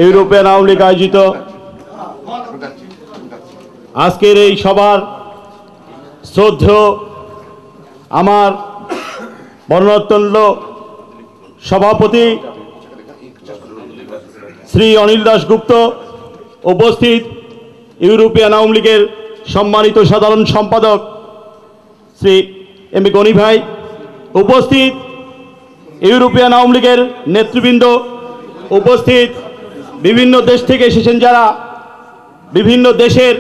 European Awami League আয়োজিত আজকের এই সভার শ্রদ্ধেয় আমার বরণোত্তোল্য সভাপতি শ্রী অনিল দাশগুপ্ত, উপস্থিত ইউরোপিয়ান আওয়ামী লীগের সম্মানিত সাধারণ সম্পাদক শ্রী এম এ গনি ভাই, উপস্থিত ইউরোপিয়ান আওয়ামী লীগের নেতৃবৃন্দ, উপস্থিত বিভিন্ন দেশ থেকে এসেছেন যারা, বিভিন্ন দেশের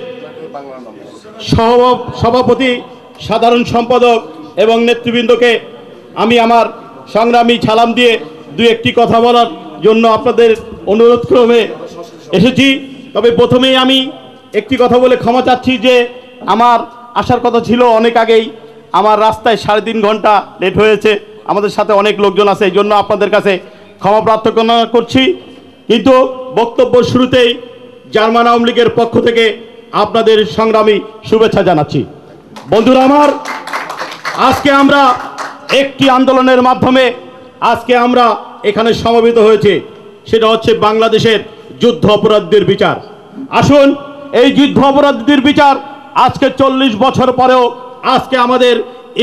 সভাপতি, সাধারণ সম্পাদক এবং নেতৃবৃন্দকে আমি আমার সংগ্রামী সালাম দিয়ে দু একটি কথা বলার জন্য আপনাদের অনুরোধ ক্রমে এসেছি। তবে প্রথমেই আমি একটি কথা বলে ক্ষমা চাচ্ছি যে আমার আসার কথা ছিল অনেক আগেই, আমার রাস্তায় 3.5 ঘন্টা লেট হয়েছে। আমাদের সাথে অনেক লোকজন আছে, এই জন্য আপনাদের কাছে ক্ষমা প্রার্থনা করছি। কিন্তু বক্তব্য শুরুতেই জার্মান আওয়ামী লীগের পক্ষ থেকে আপনাদের সংগ্রামী শুভেচ্ছা জানাচ্ছি। বন্ধুরা আমার, আজকে আমরা একটি আন্দোলনের মাধ্যমে আজকে আমরা এখানে সমবেত হয়েছে, সেটা হচ্ছে বাংলাদেশের যুদ্ধ অপরাধীদের বিচার। আসুন, এই যুদ্ধ অপরাধীদের বিচার আজকে 40 বছর পরেও আজকে আমাদের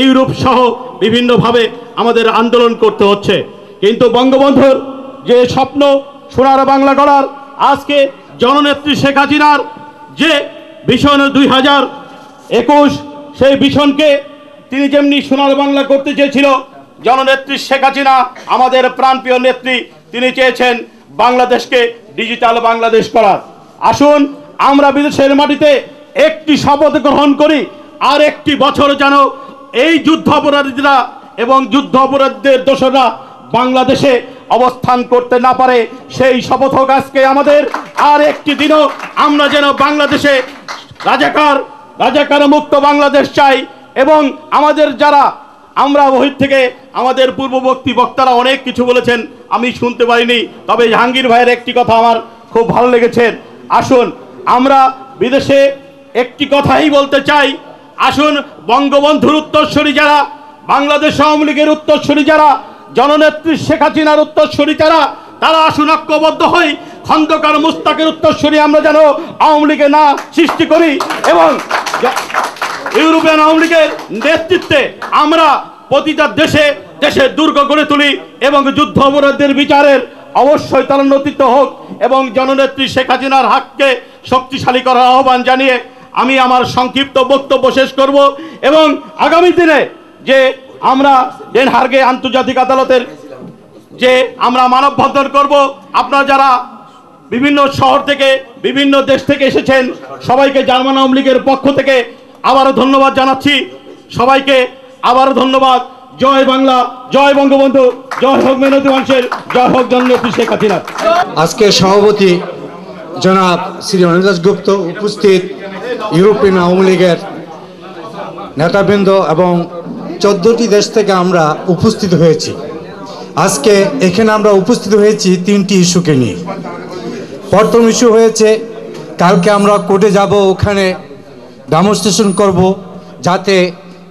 ইউরোপ সহ বিভিন্নভাবে আমাদের আন্দোলন করতে হচ্ছে। কিন্তু বঙ্গবন্ধুর যে স্বপ্ন সোনার বাংলা গড়ার, আজকে জননেত্রী শেখ হাসিনার যে ভিশন 2021, সেই ভিশনকে তিনি যেমনি সোনার বাংলা করতে চেয়েছিল, জননেত্রী শেখ হাসিনা আমাদের প্রাণপ্রিয় নেত্রী, তিনি চেয়েছেন বাংলাদেশকে ডিজিটাল বাংলাদেশ করার। আসুন, আমরা বিদেশের মাটিতে একটি শপথ গ্রহণ করি, আর একটি বছর যেন এই যুদ্ধ অপরাধীরা এবং যুদ্ধ অপরাধীদের দোষরা বাংলাদেশে অবস্থান করতে না পারে, সেই শপথ হোক আজকে আমাদের। আর একটি দিনও আমরা যেন বাংলাদেশে রাজাকার মুক্ত বাংলাদেশ চাই। এবং আমাদের যারা, আমরা বহির থেকে আমাদের পূর্ববর্তী বক্তারা অনেক কিছু বলেছেন, আমি শুনতে পারিনি, তবে জাহাঙ্গীর ভাইয়ের একটি কথা আমার খুব ভালো লেগেছে। আসুন, আমরা বিদেশে একটি কথাই বলতে চাই, আসুন বঙ্গবন্ধুর উত্তরসূরি যারা, বাংলাদেশ আওয়ামী লীগের উত্তরসূরি যারা, জননেত্রী শেখ হাসিনার উত্তরসূরি যারা, তারা আসুন ঐক্যবদ্ধ হই, খন্দকার মুস্তাকের উত্তরসূরি আমরা যেন আওয়ামী লীগে না সৃষ্টি করি। এবং ইউরোপিয়ান আওয়ামী লীগের নেতৃত্বে আমরা প্রতিটা দেশে দেশে দুর্গ গড়ে তুলি এবং যুদ্ধ অপরাধীদের বিচারের অবশ্যই ত্বরান্বিত হোক এবং জননেত্রী শেখ হাসিনার হাতকে শক্তিশালী করার আহ্বান জানিয়ে আমি আমার সংক্ষিপ্ত বক্তব্য শেষ করব। এবং আগামী দিনে যে আমরা ডেন হার্গে আন্তর্জাতিক আদালতের যে আমরা মানববন্ধন করব, আপনারা যারা বিভিন্ন শহর থেকে বিভিন্ন দেশ থেকে এসেছেন সবাইকে জার্মান আওয়ামী লীগের পক্ষ থেকে আবারও ধন্যবাদ জানাচ্ছি। সবাইকে আবারও ধন্যবাদ। জয় বাংলা, জয় বঙ্গবন্ধু, জয় হোক মেহনতি মানুষের, জয় হোক জননেত্রী শেখ হাসিনা। আজকে সভাপতি জনাব শ্রী অনিল দাশগুপ্ত, উপস্থিত ইউরোপিয়ান আওয়ামী লীগের নেতাবৃন্দ এবং 14টি দেশ থেকে আমরা উপস্থিত হয়েছি। আজকে এখানে আমরা উপস্থিত হয়েছি 3টি ইস্যুকে নিয়ে। প্রথম ইস্যু হয়েছে, কালকে আমরা কোর্টে যাব, ওখানে ডেমনস্ট্রেশন করব, যাতে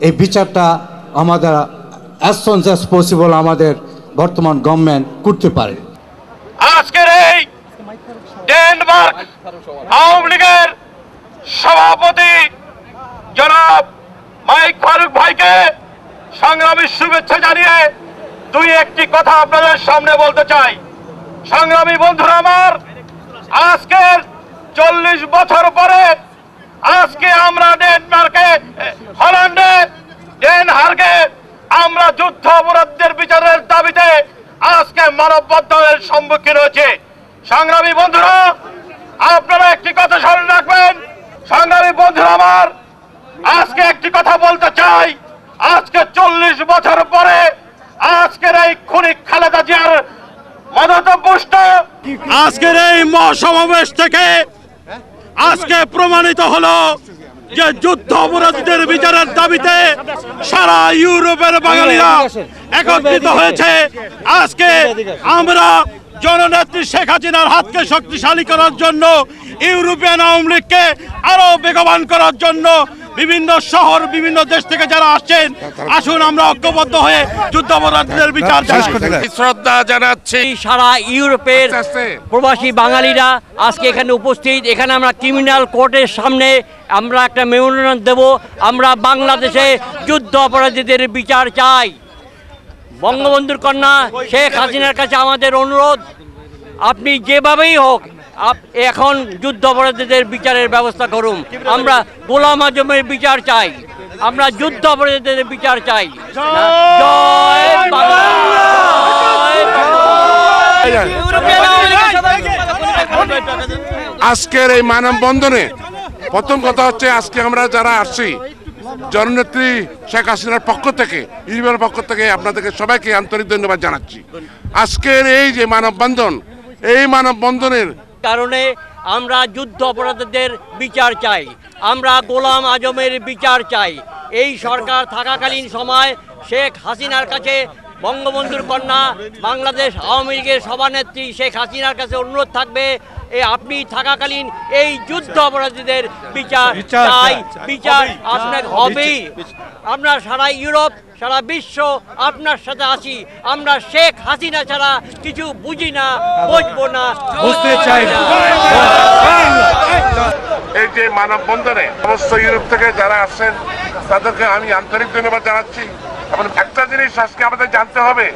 এই বিচারটা আমাদের অ্যাজ সুন অ্যাজ পসিবল আমাদের বর্তমান গভর্নমেন্ট করতে পারে। আজকের এই ডেনমার্ক আওয়ামী লীগের সভাপতি জনাব মাইক ফারুক ভাইকে সংগ্রামী শুভেচ্ছা জানিয়ে দুই একটি কথা আপনাদের সামনে বলতে চাই। সংগ্রামী বন্ধুরা আমার, আজকের 40 বছর পরে আজকে আমরা ডেনমার্কে, হল্যান্ডে, ডেন হার্গে আমরা যুদ্ধ অপরাধীদের বিচারের দাবিতে আজকে মানববন্ধনের সম্মুখীন হয়েছে। সংগ্রামী বন্ধুরা, আপনারা একটি কথা স্মরণ রাখবেন। সংগ্রামী বন্ধুরা আমার, আজকে একটি কথা বলতে চাই, আজকে 40 বছর পরে আজকের এই খুনি খালেদা জিয়ার মদতপুষ্ট আজকের এই মহাসমাবেশ থেকে আজকে প্রমাণিত হলো যে যুদ্ধ অপরাধীদের বিচারের দাবিতে সারা ইউরোপের বাঙালিরা একত্রিত হয়েছে। আজকে আমরা জননেত্রী শেখ হাসিনার হাতকে শক্তিশালী করার জন্য, ইউরোপিয়ান আওয়ামী লীগকে আরো বেগবান করার জন্য বিভিন্ন শহর বিভিন্ন দেশ থেকে যারা আসছেন, আসুন আমরা ঐক্যবদ্ধ হয়ে যুদ্ধাপরাধীদের বিচার চাই। শ্রদ্ধা জানাচ্ছি সারা ইউরোপের প্রবাসী বাঙালিরা আজকে এখানে উপস্থিত। এখানে আমরা ক্রিমিনাল কোর্টের সামনে আমরা একটা মেমোরেন্ডাম দেব। আমরা বাংলাদেশে যুদ্ধ অপরাধীদের বিচার চাই। বঙ্গবন্ধুর কন্যা শেখ হাসিনার কাছে আমাদের অনুরোধ, আপনি যেভাবেই হোক এখন যুদ্ধ অপরাধীদের বিচারের ব্যবস্থা করুন। আমরা গোলাম আজমের বিচার চাই, আমরা যুদ্ধ অপরাধীদের বিচার চাই। জয় বাংলা, জয় আজকের এই মানববন্ধনে প্রথম কথা হচ্ছে, আজকে আমরা যারা আসছি জননেত্রী শেখ হাসিনার পক্ষ থেকে, ইউরোপের পক্ষ থেকে আপনাদেরকে সবাইকে আন্তরিক ধন্যবাদ জানাচ্ছি। আজকের এই যে মানববন্ধন, এই মানববন্ধনের কারণে আমরা যুদ্ধ অপরাধীদের বিচার চাই, আমরা গোলাম আজমের বিচার চাই। এই সরকার থাকাকালীন সময় শেখ হাসিনার কাছে বঙ্গবন্ধুর কন্যা বাংলাদেশ আওয়ামী লীগের সভানেত্রী শেখ হাসিনার কাছে অনুরোধ থাকবে, আপনি থাকাকালীন এই যুদ্ধ অপরাধীদের বিচার চাই। বিচার আপনার হবেই। আমরা সারা ইউরোপ, সারা বিশ্ব আপনার সাথে আছি। আমরা শেখ হাসিনা ছাড়া কিছু বুঝি না, বুঝবো না, বুঝতে চাই না। এই যে মানববন্ধনে সমস্ত ইউরোপ থেকে যারা আসছেন তাদেরকে আমি আন্তরিক ধন্যবাদ জানাচ্ছি। এবং একটা জিনিস আজকে আমাদের জানতে হবে,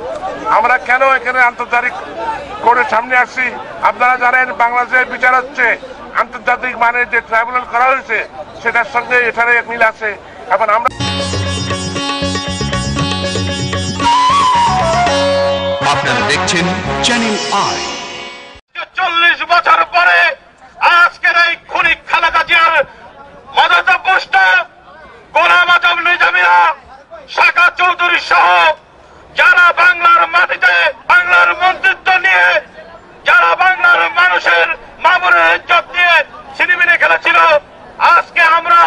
আমরা কেন এখানে আন্তর্জাতিক কোর্টের সামনে আসছি। আপনারা জানেন বাংলাদেশের বিচার হচ্ছে আন্তর্জাতিক মানের যে ট্রাইব্যুনাল করা হয়েছে সেটার সঙ্গে এটার এক মিল আছে। এখন আমরা আপনারা দেখছেন চ্যানেল আই। 40 বছর পরে আজকের এই খুনি খালেদা জিয়ার মদতপুষ্ট গোলাম আজম নিজামীরা, শাখা চৌধুরী সহ যারা বাংলার মাটিতে বাংলার মন্ত্রিত্ব নিয়ে, যারা বাংলার মানুষের মামুনের ইজ্জত নিয়ে ছিনিমিনি খেলেছিল, আজকে আমরা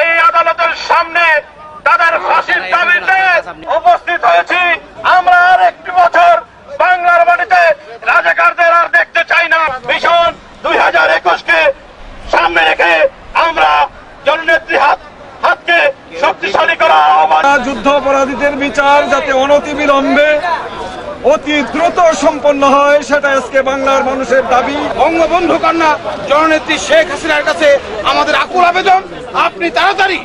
এই আদালতের সামনে তাদের ফাঁসির দাবিতে উপস্থিত হয়েছি। আমরা আর একটি বছর বাংলার মাটিতে রাজাকারদের আর দেখতে চাই না। ভীষণ 2021-কে সামনে রেখে আমরা জননেত্রী হাতকে শক্তিশালী করা আহ্বান। যুদ্ধ অপরাধীদের বিচার যাতে অনতিবিলম্বে অতি দ্রুত সম্পন্ন হয়, সেটা আজকে বাংলার মানুষের দাবি। বঙ্গবন্ধু কন্যা জননেত্রী শেখ হাসিনার কাছে আমাদের আকুল আবেদন, আপনি তাড়াতাড়ি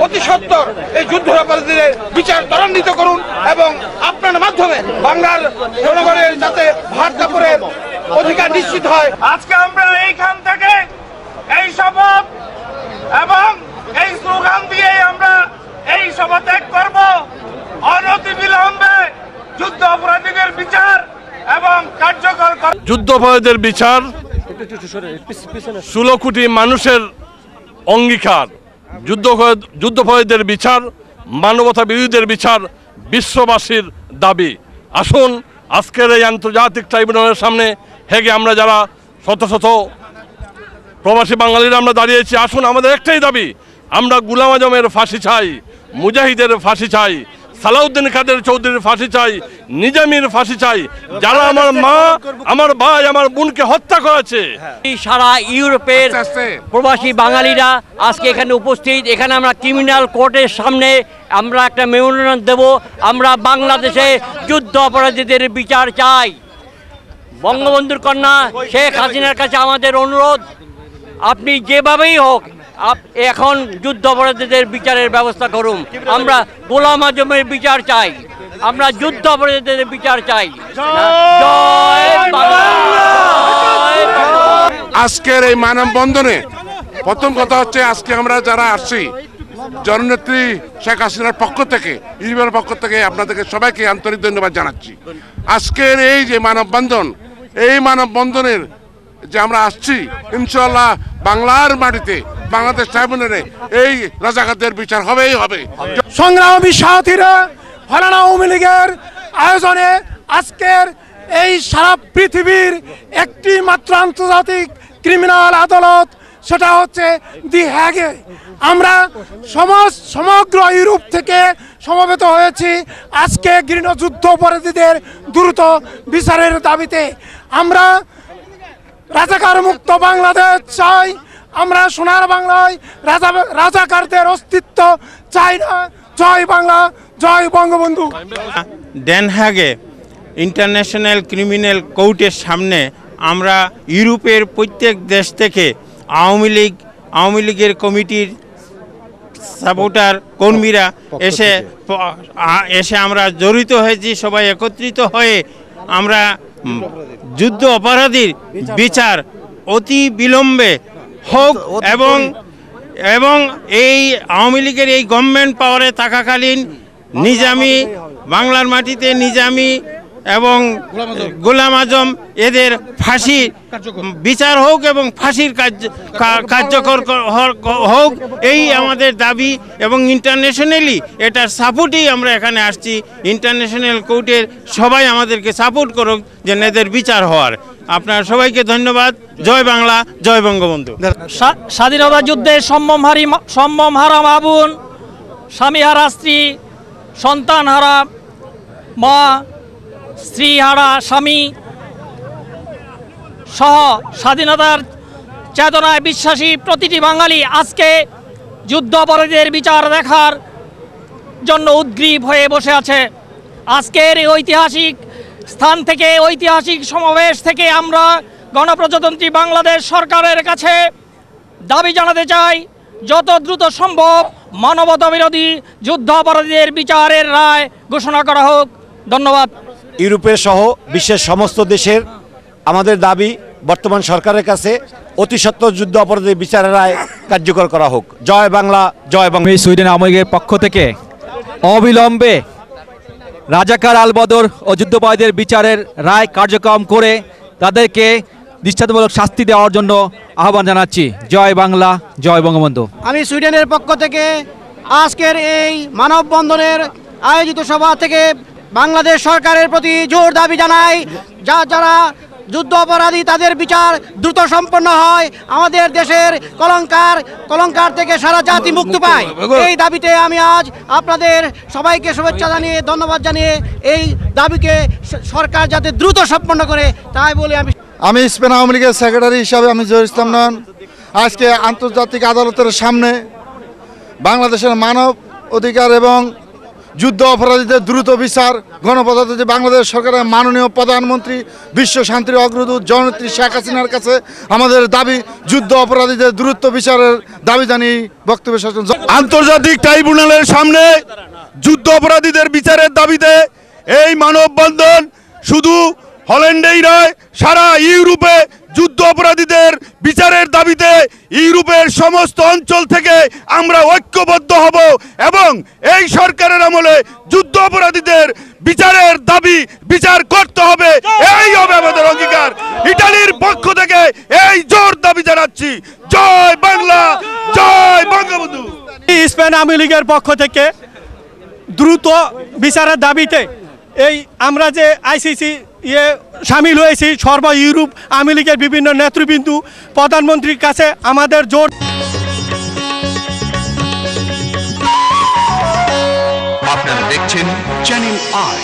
অতি সত্বর এই যুদ্ধ অপরাধীদের বিচার ত্বরান্বিত করুন এবং আপনার মাধ্যমে বাংলার জনগণের যাতে ভাত কাপড়ের অধিকার নিশ্চিত হয়। আজকে আমরা এইখান থেকে এই শপথ এবং এই স্লোগান দিয়ে আমরা এই সভা ত্যাগ করব। অনতিবিলম্বে যুদ্ধ অপরাধীদের বিচার এবং কার্যকর যুদ্ধ অপরাধীদের বিচার 16 কোটি মানুষের অঙ্গীকার। যুদ্ধ অপরাধীদের বিচার, মানবতা বিরোধীদের বিচার বিশ্ববাসীর দাবি। আসুন আজকের এই আন্তর্জাতিক ট্রাইব্যুনালের সামনে হেগে আমরা যারা শত শত প্রবাসী বাঙালিরা আমরা দাঁড়িয়েছি, আসুন আমাদের একটাই দাবি, আমরা গোলাম আজমের ফাঁসি চাই, মুজাহিদের ফাঁসি চাই, সালাউদ্দিন কাদের চৌধুরীর ফাঁসি চাই, নিজামীর ফাঁসি চাই, যারা আমার মা, আমার ভাই, আমার বোনকে হত্যা করেছে। সারা ইউরোপের প্রবাসী বাঙালিরা আজকে এখানে উপস্থিত। এখানে আমরা ক্রিমিনাল কোর্টের সামনে আমরা একটা মেমোরেন্ডাম দেব। আমরা বাংলাদেশে যুদ্ধ অপরাধীদের বিচার চাই। বঙ্গবন্ধুর কন্যা শেখ হাসিনার কাছে আমাদের অনুরোধ, আপনি যেভাবেই হোক এখন যুদ্ধ অপরাধীদের বিচারের ব্যবস্থা করুন। আমরা গোলাম আজমের বিচার চাই, আমরা যুদ্ধ অপরাধীদের বিচার চাই। জয় বাংলা, জয় বাংলা। আজকের এই মানববন্ধনে প্রথম কথা হচ্ছে, আজকে আমরা যারা আসছি জননেত্রী শেখ হাসিনার পক্ষ থেকে, ইউরোপের পক্ষ থেকে আপনাদেরকে সবাইকে আন্তরিক ধন্যবাদ জানাচ্ছি। আজকের এই যে মানববন্ধন, এই মানববন্ধনের যে আমরা আসছি, ইনশাআল্লাহ বাংলার মাটিতে বাংলাদেশ ট্রাইব্যুনালে এই রাজাকারদের বিচার হবেই হবে। সংগ্রামী সাথীরা, ফলানা আওয়ামী লীগের আয়োজনে আজকের এই সারা পৃথিবীর একটি মাত্র আন্তর্জাতিক ক্রিমিনাল আদালত, সেটা হচ্ছে দি হ্যাগে। আমরা সমগ্র ইউরোপ থেকে সমবেত হয়েছি আজকে ঘৃণ্য যুদ্ধ অপরাধীদের দ্রুত বিচারের দাবিতে। আমরা রাজাকার মুক্ত বাংলাদেশ চাই, আমরা সোনার বাংলায় রাজাকারদের অস্তিত্ব চাই না। জয় বাংলা, জয় বঙ্গবন্ধু। ডেন হাগে ইন্টারন্যাশনাল ক্রিমিনাল কোর্টের সামনে আমরা ইউরোপের প্রত্যেক দেশ থেকে আওয়ামী লীগের কমিটির সাপোর্টার কর্মীরা এসে আমরা জড়িত হয়েছি। সবাই একত্রিত হয়ে আমরা যুদ্ধ অপরাধীর বিচার অতি বিলম্বে হোক এবং এই আওয়ামী লীগের এই গভর্নমেন্ট পাওয়ারে থাকাকালীন নিজামি বাংলার মাটিতে নিজামি এবং গোলাম আজম এদের ফাঁসি বিচার হোক এবং ফাঁসির কার্যকর হোক, এই আমাদের দাবি। এবং ইন্টারন্যাশনালি এটার সাপোর্টেই আমরা এখানে আসছি। ইন্টারন্যাশনাল কোর্টের সবাই আমাদেরকে সাপোর্ট করুক যে এদের বিচার হওয়ার। আপনার সবাইকে ধন্যবাদ। জয় বাংলা, জয় বঙ্গবন্ধু। স্বাধীনতা যুদ্ধে সম্ভ্রমহারা মা বোন, স্বামীহারা স্ত্রী, সন্তানহারা মা, স্ত্রীহারা স্বামী সহ স্বাধীনতার চেতনায় বিশ্বাসী প্রতিটি বাঙালি আজকে যুদ্ধ অপরাধীদের বিচার দেখার জন্য উদ্গ্রীব হয়ে বসে আছে। আজকের এই ঐতিহাসিক স্থান থেকে, ঐতিহাসিক সমাবেশ থেকে আমরা গণপ্রজাতন্ত্রী বাংলাদেশ সরকারের কাছে দাবি জানাতে চাই, যত দ্রুত সম্ভব মানবতা বিরোধী যুদ্ধ অপরাধীদের বিচারের রায় ঘোষণা করা হোক। ধন্যবাদ। ইউরোপের সহ বিশ্বের সমস্ত দেশের আমাদের দাবি বর্তমান সরকারের কাছে অতি সত্বর যুদ্ধ অপরাধীদের বিচারের রায় কার্যকর করা হোক। জয় বাংলা, জয় বাংলা। সুইডেন আওয়ামী লীগের পক্ষ থেকে অবিলম্বে রাজাকার আলবদর ও যুদ্ধাপরাধীদের বিচারের রায় কার্যক্রম করে তাদেরকে দৃষ্টান্তমূলক শাস্তি দেওয়ার জন্য আহ্বান জানাচ্ছি। জয় বাংলা, জয় বঙ্গবন্ধু। আমি সুইডেনের পক্ষ থেকে আজকের এই মানববন্ধনের আয়োজিত সভা থেকে বাংলাদেশ সরকারের প্রতি জোর দাবি জানাই, যুদ্ধ অপরাধী তাদের বিচার দ্রুত সম্পন্ন হয়, আমাদের দেশের কলঙ্কার থেকে সারা জাতি মুক্তি পায়। এই দাবিতে আমি আজ আপনাদের সবাইকে শুভেচ্ছা জানিয়ে, ধন্যবাদ জানিয়ে এই দাবিকে সরকার যাতে দ্রুত সম্পন্ন করে তাই বলে আমি স্পেন আওয়ামী লীগের সেক্রেটারি হিসাবে আমি জহির ইসলাম নয়ন আজকে আন্তর্জাতিক আদালতের সামনে বাংলাদেশের মানব অধিকার এবং যুদ্ধ অপরাধীদের দ্রুত বিচার, গণপ্রজাতন্ত্রী বাংলাদেশ সরকারের মাননীয় প্রধানমন্ত্রী, বিশ্ব শান্তির অগ্রদূত জননেত্রী শেখ হাসিনার কাছে আমাদের দাবি, যুদ্ধ অপরাধীদের দ্রুত বিচারের দাবি জানিয়ে বক্তব্য শেষ। আন্তর্জাতিক ট্রাইব্যুনালের সামনে যুদ্ধ অপরাধীদের বিচারের দাবিতে এই মানববন্ধন শুধু হল্যান্ডেই নয়, সারা ইউরোপে যুদ্ধ অপরাধীদের বিচারের দাবিতে ইউরোপের সমস্ত অঞ্চল থেকে আমরা ঐক্যবদ্ধ হব এবং এই সরকারের আমলে যুদ্ধ অপরাধীদের বিচারের দাবি বিচার করতে হবে, এই হবে আমাদের অঙ্গীকার। ইটালির পক্ষ থেকে এই জোর দাবি জানাচ্ছি। জয় বাংলা, জয় বঙ্গবন্ধু। স্পেন আওয়ামী লীগের পক্ষ থেকে দ্রুত বিচারের দাবিতে এই আমরা যে আইসিসি সামিল হয়েছি, সর্ব ইউরোপ আওয়ামী লীগের বিভিন্ন নেতৃবৃন্দ প্রধানমন্ত্রীর কাছে আমাদের জোর। আপনারা দেখছেন চ্যানেল আই।